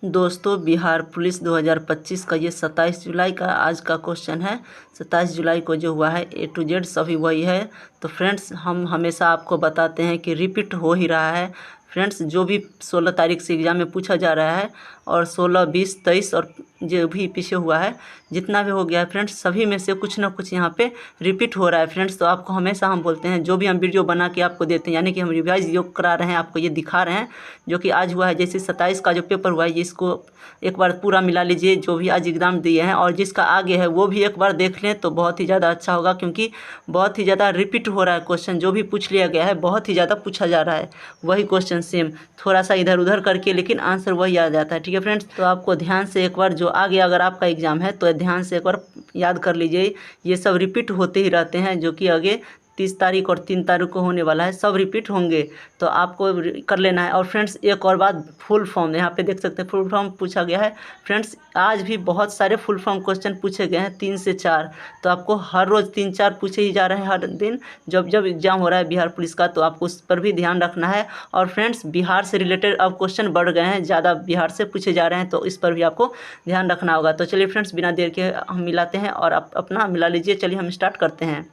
दोस्तों, बिहार पुलिस 2025 का ये 27 जुलाई का आज का क्वेश्चन है। 27 जुलाई को जो हुआ है A to Z सभी वही है। तो फ्रेंड्स, हम हमेशा आपको बताते हैं कि रिपीट हो ही रहा है। फ्रेंड्स, जो भी 16 तारीख से एग्ज़ाम में पूछा जा रहा है और 16, 20, 23 और जो भी पीछे हुआ है, जितना भी हो गया है फ्रेंड्स, सभी में से कुछ ना कुछ यहाँ पे रिपीट हो रहा है फ्रेंड्स। तो आपको हमेशा हम बोलते हैं, जो भी हम वीडियो बना के आपको देते हैं, यानी कि हम रिवाइज योग करा रहे हैं, आपको ये दिखा रहे हैं जो कि आज हुआ है। जैसे 27 का जो पेपर हुआ है, इसको एक बार पूरा मिला लीजिए, जो भी आज एग्ज़ाम दिए हैं, और जिसका आगे है वो भी एक बार देख लें तो बहुत ही ज़्यादा अच्छा होगा, क्योंकि बहुत ही ज़्यादा रिपीट हो रहा है क्वेश्चन। जो भी पूछ लिया गया है बहुत ही ज़्यादा पूछा जा रहा है, वही क्वेश्चन सेम, थोड़ा सा इधर उधर करके, लेकिन आंसर वही आ जाता है। ठीक है फ्रेंड्स, तो आपको ध्यान से एक बार, जो आगे अगर आपका एग्ज़ाम है तो ध्यान से एक बार याद कर लीजिए। ये सब रिपीट होते ही रहते हैं, जो कि आगे 30 तारीख और 3 तारीख को होने वाला है, सब रिपीट होंगे, तो आपको कर लेना है। और फ्रेंड्स, एक और बात, फुल फॉर्म यहाँ पे देख सकते हैं, फुल फॉर्म पूछा गया है फ्रेंड्स। आज भी बहुत सारे फुल फॉर्म क्वेश्चन पूछे गए हैं, 3 से 4। तो आपको हर रोज़ 3-4 पूछे ही जा रहे हैं हर दिन, जब जब एग्ज़ाम हो रहा है बिहार पुलिस का, तो आपको उस पर भी ध्यान रखना है। और फ्रेंड्स, बिहार से रिलेटेड अब क्वेश्चन बढ़ गए हैं, ज़्यादा बिहार से पूछे जा रहे हैं, तो इस पर भी आपको ध्यान रखना होगा। तो चलिए फ्रेंड्स, बिना देर के हम मिलाते हैं, और आप अपना मिला लीजिए। चलिए हम स्टार्ट करते हैं।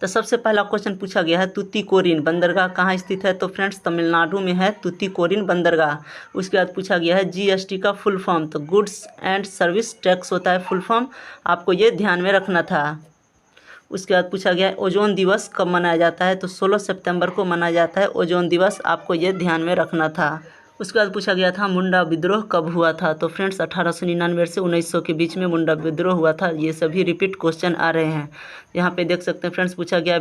तो सबसे पहला क्वेश्चन पूछा गया है, तूतीकोरिन बंदरगाह कहाँ स्थित है? तो फ्रेंड्स, तमिलनाडु में है तूतीकोरिन बंदरगाह। उसके बाद पूछा गया है जीएसटी का फुल फॉर्म, तो गुड्स एंड सर्विस टैक्स होता है फुल फॉर्म, आपको ये ध्यान में रखना था। उसके बाद पूछा गया है ओजोन दिवस कब मनाया जाता है? तो 16 सितंबर को मनाया जाता है ओजोन दिवस, आपको ये ध्यान में रखना था। उसके बाद पूछा गया था मुंडा विद्रोह कब हुआ था? तो फ्रेंड्स, 1899 से 1900 के बीच में मुंडा विद्रोह हुआ था। ये सभी रिपीट क्वेश्चन आ रहे हैं, यहाँ पे देख सकते हैं फ्रेंड्स। पूछा गया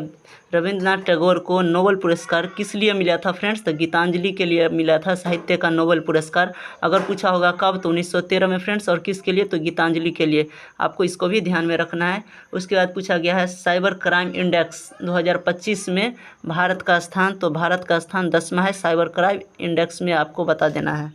रविंद्रनाथ टैगोर को नोबेल पुरस्कार किस लिए मिला था? फ्रेंड्स, तो गीतांजलि के लिए मिला था साहित्य का नोबेल पुरस्कार। अगर पूछा होगा कब, तो 1913 में फ्रेंड्स, और किसके लिए? तो गीतांजलि के लिए, आपको इसको भी ध्यान में रखना है। उसके बाद पूछा गया है साइबर क्राइम इंडेक्स 2025 में भारत का स्थान, तो भारत का स्थान 10वां है साइबर क्राइम इंडेक्स में, आपको बता देना है।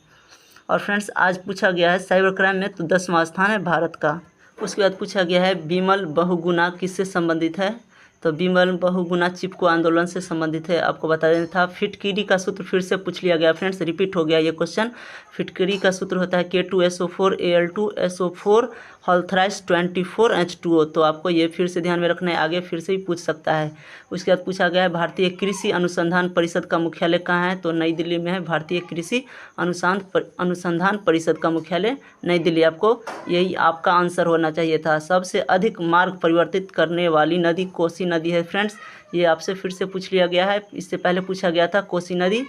और फ्रेंड्स, आज पूछा गया है साइबर क्राइम में, तो 10वां स्थान है भारत का। उसके बाद पूछा गया है बिमल बहुगुणा किससे संबंधित है? तो बिमल बहुगुणा चिपको आंदोलन से संबंधित है, आपको बता देना था। फिटकिरी का सूत्र फिर से पूछ लिया गया फ्रेंड्स, रिपीट हो गया ये क्वेश्चन। फिटकिरी का सूत्र होता है K2SO4 Al2SO4 whole thrice 24 H2O, तो आपको ये फिर से ध्यान में रखना है, आगे फिर से भी पूछ सकता है। उसके बाद पूछा गया है भारतीय कृषि अनुसंधान परिषद का मुख्यालय कहाँ है? तो नई दिल्ली में है। भारतीय कृषि अनुसंधान परिषद का मुख्यालय नई दिल्ली, आपको यही आपका आंसर होना चाहिए था। सबसे अधिक मार्ग परिवर्तित करने वाली नदी कोसी नदी है फ्रेंड्स, ये आपसे फिर से पूछ लिया गया है। इससे पहले पूछा गया था कोसी नदी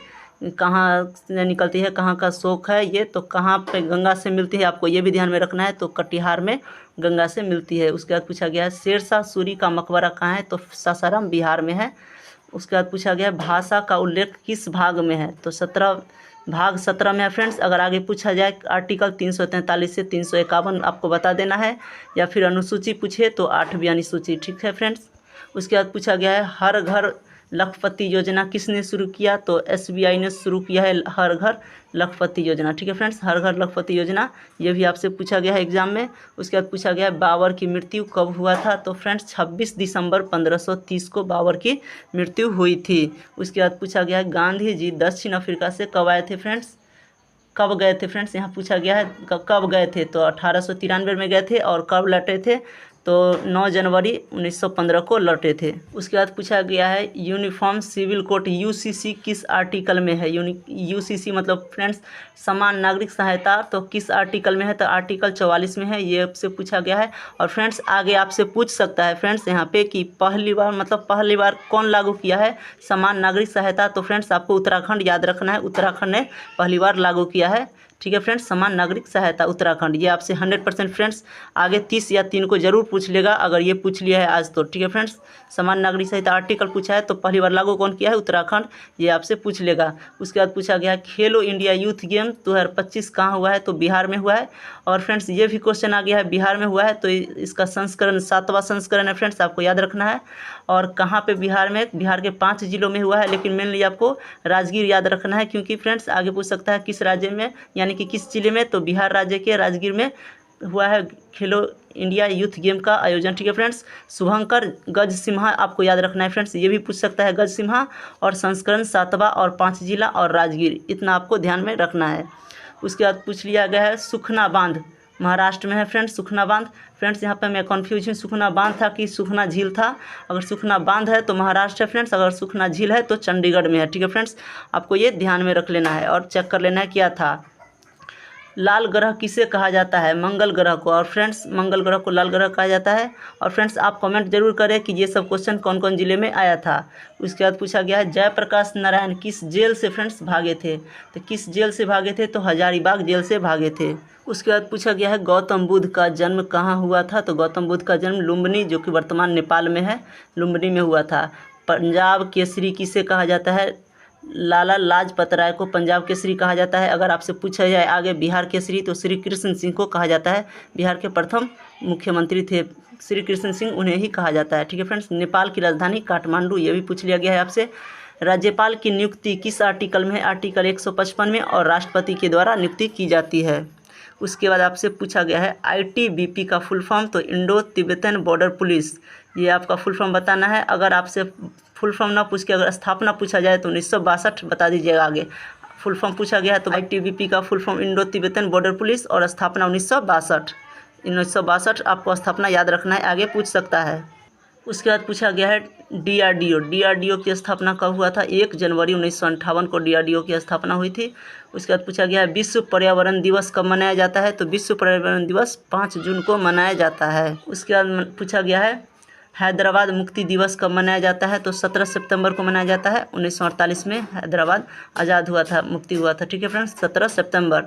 कहाँ से निकलती है, कहाँ का शोक है ये, तो कहाँ पे गंगा से मिलती है, आपको ये भी ध्यान में रखना है। तो कटिहार में गंगा से मिलती है। उसके बाद पूछा गया है शेरशाह सूरी का मकबरा कहाँ है? तो सासाराम बिहार में है। उसके बाद पूछा गया है भाषा का उल्लेख किस भाग में है? तो भाग 17 में है फ्रेंड्स। अगर आगे पूछा जाए आर्टिकल 343 से 351 आपको बता देना है, या फिर अनुसूची पूछे तो 8वीं अनुसूची। ठीक है फ्रेंड्स। उसके बाद पूछा गया है हर घर लखपति योजना किसने शुरू किया? तो SBI ने शुरू किया है हर घर लखपति योजना। ठीक है फ्रेंड्स, हर घर लखपति योजना, ये भी आपसे पूछा गया है एग्जाम में। उसके बाद पूछा गया है बाबर की मृत्यु कब हुआ था? तो फ्रेंड्स, 26 दिसंबर 1530 को बाबर की मृत्यु हुई थी। उसके बाद पूछा गया है गांधी जी दक्षिण अफ्रीका से कब आए थे? फ्रेंड्स, कब गए थे? फ्रेंड्स, यहाँ पूछा गया है कब गए थे? तो 1893 में गए थे। और कब लौटे थे? तो 9 जनवरी 1915 को लौटे थे। उसके बाद पूछा गया है यूनिफॉर्म सिविल कोड UCC किस आर्टिकल में है? UCC मतलब फ्रेंड्स समान नागरिक सहायता, तो किस आर्टिकल में है? तो आर्टिकल 44 में है, ये आपसे पूछा गया है। और फ्रेंड्स, आगे आपसे पूछ सकता है फ्रेंड्स यहाँ पे कि पहली बार कौन लागू किया है समान नागरिक सहायता? तो फ्रेंड्स, आपको उत्तराखंड याद रखना है, उत्तराखंड ने पहली बार लागू किया है। ठीक है फ्रेंड्स, समान नागरिक सहायता उत्तराखंड, ये आपसे 100% फ्रेंड्स आगे 30 या 3 को जरूर पूछ लेगा, अगर ये पूछ लिया है आज तो। ठीक है फ्रेंड्स, समान नागरिक सहायता आर्टिकल पूछा है, तो पहली बार लागू कौन किया है? उत्तराखंड, ये आपसे पूछ लेगा। उसके बाद पूछा गया खेलो इंडिया यूथ गेम 2025 कहाँ हुआ है? तो बिहार में हुआ है। और फ्रेंड्स, ये भी क्वेश्चन आ गया है बिहार में हुआ है, तो इसका संस्करण 7वां संस्करण है फ्रेंड्स, आपको याद रखना है। और कहाँ पे? बिहार में, बिहार के 5 जिलों में हुआ है, लेकिन मेनली आपको राजगीर याद रखना है, क्योंकि फ्रेंड्स आगे पूछ सकता है किस राज्य में, यानी कि किस जिले में? तो बिहार राज्य के राजगीर में हुआ है खेलो इंडिया यूथ गेम का आयोजन। ठीक है फ्रेंड्स, शुभंकर गज सिम्हा आपको याद रखना है फ्रेंड्स, ये भी पूछ सकता है गज सिम्हा। और संस्करण 7वां और 5 जिला और राजगीर, इतना आपको ध्यान में रखना है। उसके बाद पूछ लिया गया है सुखना बांध महाराष्ट्र में है फ्रेंड्स, सुखना बांध। फ्रेंड्स यहाँ पे मैं कन्फ्यूज हूँ, सुखना बांध था कि सुखना झील था। अगर सुखना बांध है तो महाराष्ट्र है फ्रेंड्स, अगर सुखना झील है तो चंडीगढ़ में है। ठीक है फ्रेंड्स, आपको ये ध्यान में रख लेना है और चेक कर लेना है क्या था। लाल ग्रह किसे कहा जाता है? मंगल ग्रह को। और फ्रेंड्स मंगल ग्रह को लाल ग्रह कहा जाता है। और फ्रेंड्स आप कमेंट जरूर करें कि ये सब क्वेश्चन कौन कौन जिले में आया था। उसके बाद पूछा गया है जयप्रकाश नारायण किस जेल से फ्रेंड्स भागे थे? तो किस जेल से भागे थे? तो हजारीबाग जेल से भागे थे। उसके बाद पूछा गया है गौतम बुद्ध का जन्म कहाँ हुआ था? तो गौतम बुद्ध का जन्म लुम्बिनी, जो कि वर्तमान नेपाल में है, लुम्बिनी में हुआ था। पंजाब केसरी किसे कहा जाता है? लाला लाजपत राय को पंजाब केसरी कहा जाता है। अगर आपसे पूछा जाए आगे बिहार केसरी तो श्री कृष्ण सिंह को कहा जाता है। बिहार के प्रथम मुख्यमंत्री थे श्री कृष्ण सिंह, उन्हें ही कहा जाता है। ठीक है फ्रेंड्स, नेपाल की राजधानी काठमांडू, ये भी पूछ लिया गया है आपसे। राज्यपाल की नियुक्ति किस आर्टिकल में है? आर्टिकल 155 में, और राष्ट्रपति के द्वारा नियुक्ति की जाती है। उसके बाद आपसे पूछा गया है ITBP का फुल फॉर्म, तो इंडो तिब्बतन बॉर्डर पुलिस, ये आपका फुल फॉर्म बताना है। अगर आपसे फुल फॉर्म ना पूछ के अगर स्थापना पूछा जाए तो 1962 बता दीजिएगा। आगे फुल फॉर्म पूछा गया है तो ITBP का full form Indo Tibetan border police, और स्थापना 1962 आपको स्थापना याद रखना है, आगे पूछ सकता है। उसके बाद पूछा गया है DRDO की स्थापना कब हुआ था? 1 जनवरी 1958 को DRDO की स्थापना हुई थी। उसके बाद पूछा गया है विश्व पर्यावरण दिवस कब मनाया जाता है? तो विश्व पर्यावरण दिवस 5 जून को मनाया जाता है। उसके बाद पूछा गया है हैदराबाद मुक्ति दिवस कब मनाया जाता है? तो 17 सितंबर को मनाया जाता है। 1948 में हैदराबाद आज़ाद हुआ था, मुक्ति हुआ था। ठीक है फ्रेंड्स, 17 सितंबर।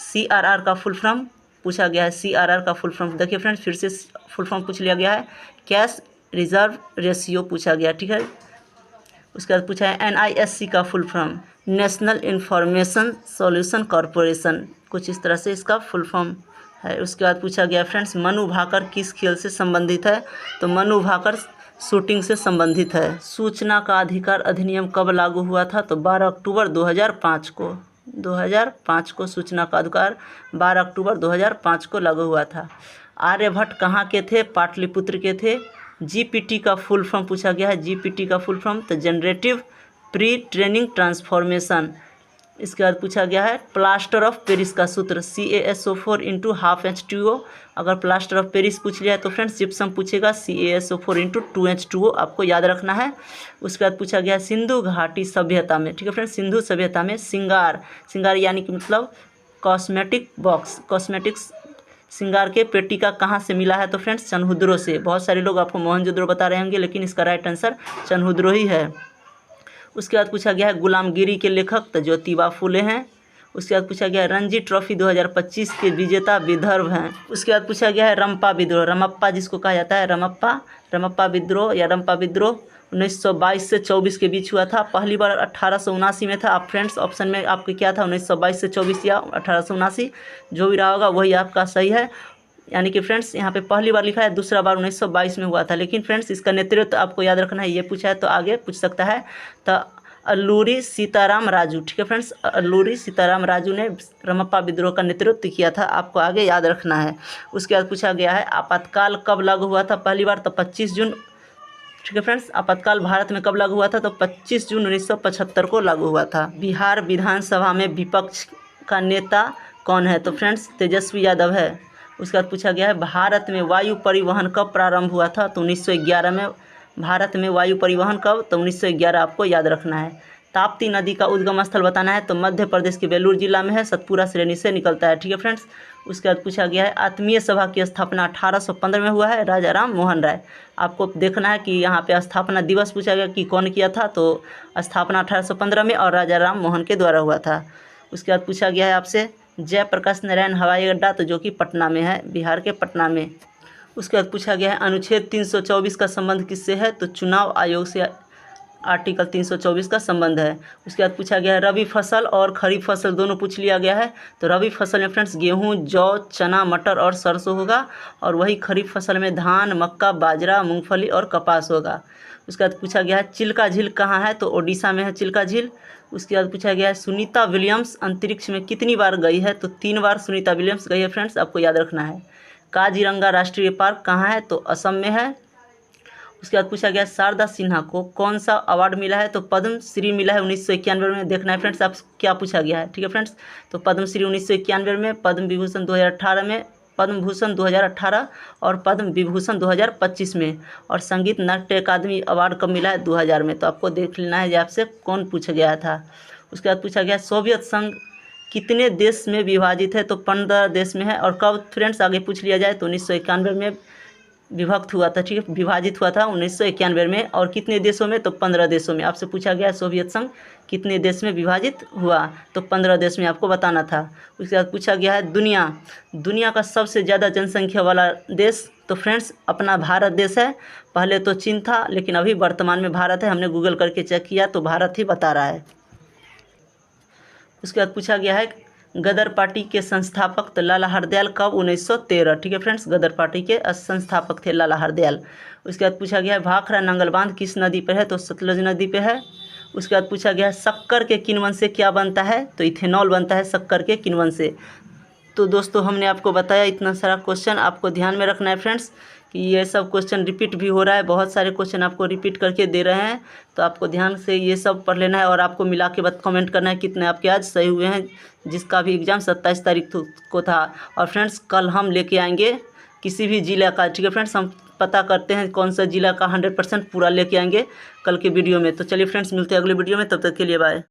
CRR का फुल फॉर्म पूछा गया है, CRR का फुल फॉर्म देखिए फ्रेंड्स, फिर से फुल फॉर्म पूछ लिया गया है। कैश रिजर्व रेशियो पूछा गया। ठीक है, उसके बाद पूछा है NISC का full form national information solution corporation, कुछ इस तरह से इसका फुल फॉर्म है। उसके बाद पूछा गया फ्रेंड्स मनु भाकर किस खेल से संबंधित है? तो मनु भाकर शूटिंग से संबंधित है। सूचना का अधिकार अधिनियम कब लागू हुआ था? तो 12 अक्टूबर 2005 को। 2005 को सूचना का अधिकार 12 अक्टूबर 2005 को लागू हुआ था। आर्यभट्ट कहाँ के थे? पाटलिपुत्र के थे। GPT का फुल फॉर्म पूछा गया है, GPT का फुल फॉर्म तो जनरेटिव प्री ट्रेनिंग ट्रांसफॉर्मेशन। इसके बाद पूछा गया है प्लास्टर ऑफ पेरिस का सूत्र CaSO4 × ½ H2O। अगर प्लास्टर ऑफ पेरिस पूछ लिया है तो फ्रेंड्स जिप्सम पूछेगा CaSO4 × 2H2O, आपको याद रखना है। उसके बाद पूछा गया सिंधु घाटी सभ्यता में, ठीक है फ्रेंड्स, सिंधु सभ्यता में श्रृंगार यानी कि मतलब कॉस्मेटिक बॉक्स, कॉस्मेटिक्स श्रृंगार के पेटिका कहाँ से मिला है? तो फ्रेंड्स चनहुद्रो से। बहुत सारे लोग आपको मोहनजोदड़ो बता रहे होंगे, लेकिन इसका राइट आंसर चनहुद्रो ही है। उसके बाद पूछा गया है गुलामगिरी के लेखक तो ज्योतिबा फुले हैं। उसके बाद पूछा गया है रणजी ट्रॉफी 2025 के विजेता विदर्भ हैं। उसके बाद पूछा गया है रंपा विद्रोह, रमप्पा जिसको कहा जाता है रमप्पा विद्रोह या रंपा विद्रोह 1922 से 24 के बीच हुआ था। पहली बार 1879 में था। आप फ्रेंड्स ऑप्शन में आपके क्या था 1922 से 24 या 1879, जो भी रहा होगा वही आपका सही है। यानी कि फ्रेंड्स यहाँ पे पहली बार लिखा है, दूसरा बार 1922 में हुआ था। लेकिन फ्रेंड्स इसका नेतृत्व आपको याद रखना है, ये पूछा है तो आगे पूछ सकता है। तो अल्लूरी सीताराम राजू, ठीक है फ्रेंड्स, अल्लूरी सीताराम राजू ने रमप्पा विद्रोह का नेतृत्व किया था, आपको आगे याद रखना है। उसके बाद पूछा गया है आपातकाल कब लागू हुआ था? पहली बार तो 25 जून, ठीक है फ्रेंड्स। आपातकाल भारत में कब लागू हुआ था? तो 25 जून 1975 को लागू हुआ था। बिहार विधानसभा में विपक्ष का नेता कौन है? तो फ्रेंड्स तेजस्वी यादव है। उसके बाद पूछा गया है भारत में वायु परिवहन कब प्रारंभ हुआ था? तो 1911 में। भारत में वायु परिवहन कब? तो 1911, आपको याद रखना है। ताप्ती नदी का उद्गम स्थल बताना है, तो मध्य प्रदेश के बेलूर जिला में है, सतपुरा श्रेणी से निकलता है, ठीक है फ्रेंड्स। उसके बाद पूछा गया है आत्मीय सभा की स्थापना 1815 में हुआ है, राजा राम मोहन राय। आपको देखना है कि यहाँ पे स्थापना दिवस पूछा गया कि कौन किया था, तो स्थापना 1815 में और राजा राम मोहन के द्वारा हुआ था। उसके बाद पूछा गया है आपसे जयप्रकाश नारायण हवाई अड्डा, तो जो कि पटना में है, बिहार के पटना में। उसके बाद पूछा गया है अनुच्छेद 324 का संबंध किससे है? तो चुनाव आयोग से आर्टिकल 324 का संबंध है। उसके बाद पूछा गया है रबी फसल और खरीफ फसल दोनों पूछ लिया गया है। तो रबी फसल में फ्रेंड्स गेहूं, जौ, चना, मटर और सरसों होगा, और वही खरीफ फसल में धान, मक्का, बाजरा, मूंगफली और कपास होगा। उसके बाद पूछा गया है चिल्का झील कहाँ है? तो ओडिशा में है चिल्का झील। उसके बाद पूछा गया है सुनीता विलियम्स अंतरिक्ष में कितनी बार गई है? तो 3 बार सुनीता विलियम्स गई है फ्रेंड्स, आपको याद रखना है। काजीरंगा राष्ट्रीय पार्क कहाँ है? तो असम में है। उसके बाद पूछा गया शारदा सिन्हा को कौन सा अवार्ड मिला है, तो पद्म श्री मिला है 1991 में। देखना है फ्रेंड्स आप क्या पूछा गया है, ठीक है फ्रेंड्स। तो पद्म श्री 1991 में, पद्म विभूषण 2018 में, पद्म भूषण 2018 और पद्म विभूषण 2025 में। और संगीत नाट्य अकादमी अवार्ड कब मिला है, 2000 में। तो आपको देख लेना है ये आपसे कौन पूछा गया था। उसके बाद पूछा गया सोवियत संघ कितने देश में विभाजित है, तो 15 देश में है। और कब फ्रेंड्स आगे पूछ लिया जाए तो 1991 में विभक्त हुआ था, ठीक है, विभाजित हुआ था 1991 में। और कितने देशों में, तो 15 देशों में। आपसे पूछा गया सोवियत संघ कितने देश में विभाजित हुआ, तो 15 देश में आपको बताना था। उसके बाद पूछा गया है दुनिया का सबसे ज़्यादा जनसंख्या वाला देश, तो फ्रेंड्स अपना भारत देश है। पहले तो चीन था लेकिन अभी वर्तमान में भारत है, हमने गूगल करके चेक किया तो भारत ही बता रहा है। उसके बाद पूछा गया है गदर पार्टी के संस्थापक तो लाला हरदयाल कब, 1913, ठीक है फ्रेंड्स, गदर पार्टी के संस्थापक थे लाला हरदयाल। उसके बाद पूछा गया है भाखड़ा नंगल बांध किस नदी पर है, तो सतलज नदी पे है। उसके बाद पूछा गया है शक्कर के किण्वन से क्या बनता है, तो इथेनॉल बनता है शक्कर के किण्वन से। तो दोस्तों हमने आपको बताया इतना सारा क्वेश्चन, आपको ध्यान में रखना है फ्रेंड्स कि ये सब क्वेश्चन रिपीट भी हो रहा है, बहुत सारे क्वेश्चन आपको रिपीट करके दे रहे हैं। तो आपको ध्यान से ये सब पढ़ लेना है और आपको मिला के बाद कमेंट करना है कितने आपके आज सही हुए हैं, जिसका भी एग्ज़ाम 27 तारीख को था। और फ्रेंड्स कल हम लेके आएंगे किसी भी ज़िले का, ठीक है फ्रेंड्स, हम पता करते हैं कौन सा ज़िला का 100% पूरा लेके आएंगे कल के वीडियो में। तो चलिए फ्रेंड्स मिलते हैं अगले वीडियो में, तब तक के लिए बाय।